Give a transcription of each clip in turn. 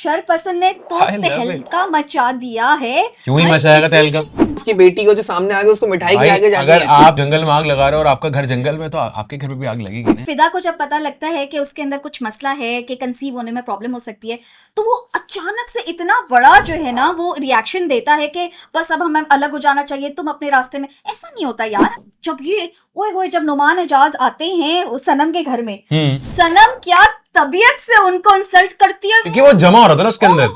शरपसंद ने तो तहलका मचा दिया है। क्यों ही मचाएगा तहलका? उसकी बेटी को जो सामने आ गया उसको मिठाई खिला के जाती है। अगर आप जंगल में आग लगा रहे हो और आपका घर जंगल में, तो आपके घर पे भी आग लगेगी ना। फिदा को जब पता लगता है कि उसके अंदर कुछ मसला है, कि कंसीव होने में प्रॉब्लम हो सकती है, तो वो अचानक से इतना बड़ा जो है ना वो रिएक्शन देता है कि बस अब हमें अलग हो जाना चाहिए, तुम अपने रास्ते में। ऐसा नहीं होता यार। जब ये ओए होए जब नुमान एजाज आते हैं सनम के घर में, सनम क्या तबीयत से उनको इंसल्ट करती है, क्योंकि वो जमा हो रहा था ना उसके अंदर,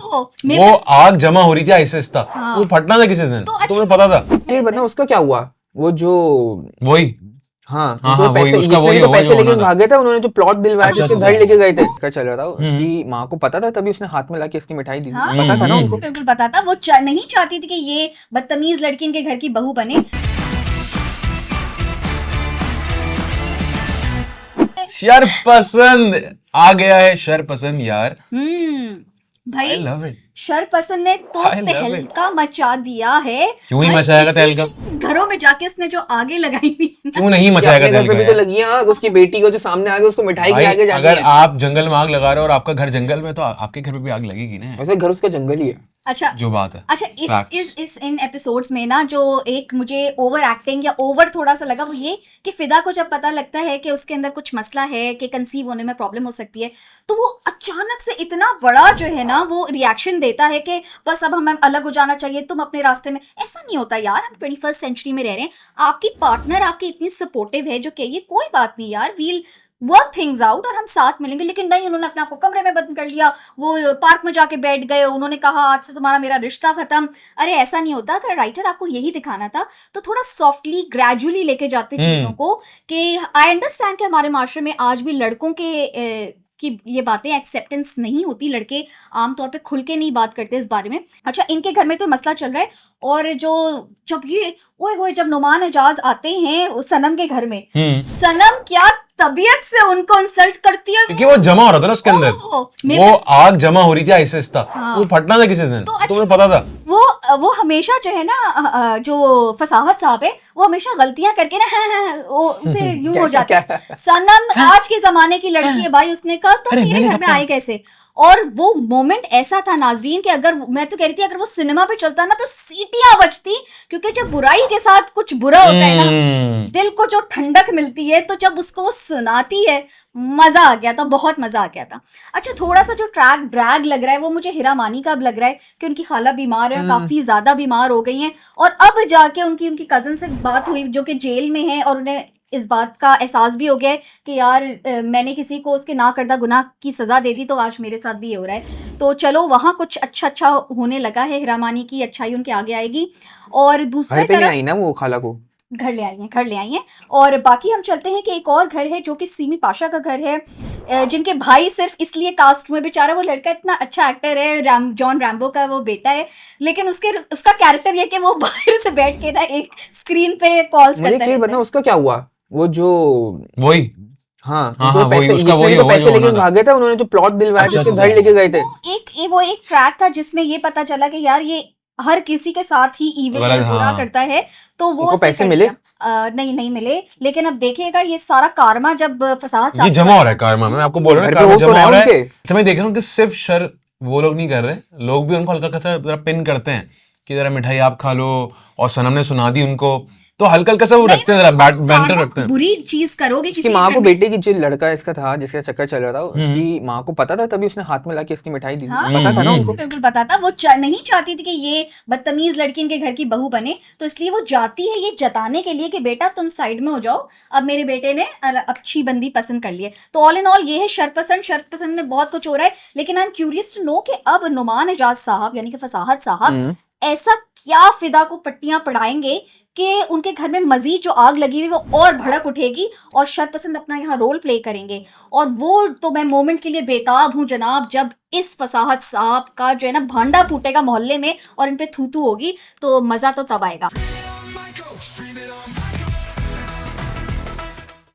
वो आग जमा हो रही थी आहिस्ता आहिस्ता, वो फटना था किसी दिन, तुम्हें पता था? ये बताओ उसका क्या हुआ? वो जो वही पैसे लेके भागे थे, उन्होंने जो प्लॉट दिलवाया था, घर लेके गए थे, कर चल रहा था। उसकी माँ को पता था, तभी उसने हाथ में लाके इसकी मिठाई दी। पता था ना उनको, बिल्कुल पता था। वो नहीं चाहती थी कि ये बदतमीज लड़की इनके घर की बहू बने। शरपसंद आ गया है, शरपसंद यार। भाई love it. शरपसंद ने तो तहलका मचा दिया है। क्यों ही मचाएगा तहलका? घरों में जाके उसने जो आगे लगाई हुई, क्यों नहीं मचाएगा तहलका? भी तो लगी आग। उसकी बेटी को जो सामने आ गया उसको मिठाई खिला के जाती है। अगर आप जंगल में आग लगा रहे हो और आपका घर जंगल में, तो आपके घर पे भी आग लगेगी ना। वैसे घर उसका जंगल ही है। अच्छा जो बात है। अच्छा, इस इन एपिसोड्स में ना जो एक मुझे ओवर एक्टिंग या ओवर थोड़ा सा लगा, वो ये कि फिदा को जब पता लगता है कि उसके अंदर कुछ मसला है, कि कंसीव होने में प्रॉब्लम हो सकती है, तो वो अचानक से इतना बड़ा जो है ना वो रिएक्शन देता है कि बस अब हमें अलग हो जाना चाहिए, तुम अपने रास्ते में। ऐसा नहीं होता यार। हम 21st सेंचुरी में रह रहे हैं। आपकी पार्टनर आपकी इतनी सपोर्टिव है जो कहिए कोई बात नहीं यार, वील वर्क थिंग्स आउट और हम साथ मिलेंगे। लेकिन नहीं, उन्होंने अपने आप को कमरे में बंद कर लिया, वो पार्क में जाके बैठ गए, उन्होंने कहा आज से तुम्हारा मेरा रिश्ता खत्म। अरे ऐसा नहीं होता। अगर राइटर आपको यही दिखाना था तो थोड़ा सॉफ्टली ग्रेजुअली लेके जाते चीजों को, कि आई अंडरस्टैंड कि हमारे माशरे में आज भी लड़कों के कि ये बातें एक्सेप्टेंस नहीं होती, लड़के आमतौर पे खुल के नहीं बात करते इस बारे में। अच्छा, इनके घर में तो मसला चल रहा है, और जब ये ओए होए जब नुमान एजाज आते हैं सनम के घर में, सनम क्या तबीयत से उनको इंसल्ट करती है, क्योंकि वो जमा हो रहा था ना उसके अंदर, वो आग जमा हो रही थी आहिस्ता आहिस्ता, वो फटना था किसी दिन, तुम्हें पता था? वो हमेशा जो है ना, जो फसाहत साहब है, वो हमेशा गलतियां करके ना वो उसे यूं हो जाता है। सनम आज के जमाने की लड़की है भाई। उसने कहा तो मेरे घर में आए कैसे? और वो मोमेंट ऐसा था नाजरीन कि अगर मैं तो कह रही थी अगर वो सिनेमा पे चलता ना तो सीटियां बजती, क्योंकि जब बुराई के साथ कुछ बुरा होता है ना, दिल को जो ठंडक मिलती है, तो जब उसको वो सुनाती है, मजा आ गया था, बहुत मजा आ गया था। अच्छा, थोड़ा सा जो ट्रैक ड्रैग लग रहा है वो मुझे हीरा मानी का अब लग रहा है कि उनकी खाला बीमार है, काफी ज्यादा बीमार हो गई हैं, और अब जाके उनकी कजन से बात हुई जो कि जेल में है, और उन्हें इस बात का एहसास भी हो गया है कि यार मैंने किसी को उसके ना करदा गुनाह की सजा दे दी, तो आज मेरे साथ भी ये हो रहा है। तो चलो वहां कुछ अच्छा होने लगा है, हीरा मानी की अच्छाई उनके आगे आएगी। और दूसरी तरफ आई ना वो खाला को घर ले आई हैं। और बाकी हम चलते हैं कि एक और घर है जो कि सीमी पाशा का घर है, जिनके भाई सिर्फ इसलिए कास्ट हुए, बेचारा वो लड़का इतना अच्छा एक्टर है, जॉन रैम्बो का वो बेटा है, लेकिन उसका कैरेक्टर ये कि वो बाहर से बैठ के ना एक स्क्रीन पे कॉल्स करता है। मुझे उसका क्या हुआ? वो जो वही पैसे लेके भागे थे, उन्होंने जो प्लॉट दिलवाया था, उसके घर लेके गए थे। वो एक ट्रैक था जिसमें ये पता चला कि यार ये हर किसी के साथ ही इविल बुरा करता है, तो वो पैसे मिले नहीं मिले। लेकिन अब देखिएगा ये सारा कारमा जब फसाद ये जमा हो रहा है, कारमा मैं आपको बोल रहा हूँ, कारमा जमा हो रहा है। अच्छा, मैं देख रहा हूँ कि सिर्फ शर वो लोग नहीं कर रहे, लोग भी उनको हल्का सा पिन करते हैं कि जरा मिठाई आप खा लो, और सनम ने सुना दी उनको, तो हल्का सा वो रखते हैं, बैंटर रखते हैं। बुरी चीज करोगे किसी माँ को, बेटे की जो लड़का इसका था जिसका चक्कर चल रहा था, उसकी माँ को पता था, तभी उसने हाथ में लाके इसकी मिठाई दी। पता था ना उनको, बिल्कुल पता था। वो नहीं चाहती थी कि ये बदतमीज लड़की इनके घर की बहू बने, तो इसलिए वो जाती है ये जताने के लिए कि बेटा तुम साइड में हो जाओ, अब मेरे बेटे ने अच्छी बंदी पसंद कर ली है। तो ऑल इन ऑल ये है शरपसंद में बहुत कुछ हो रहा है। लेकिन I am curious to know कि अब नुमान एजाज साहब यानी कि फसाहत साहब ऐसा क्या फिदा को पट्टियां पढ़ाएंगे कि उनके घर में मजीद जो आग लगी हुई वो और भड़क उठेगी, और शरपसंद अपना यहाँ रोल प्ले करेंगे। और वो तो मैं मोमेंट के लिए बेताब हूँ जनाब, जब इस फसाहत साहब का जो है ना भांडा फूटेगा मोहल्ले में और इन पे थू थू होगी, तो मजा तो तब आएगा।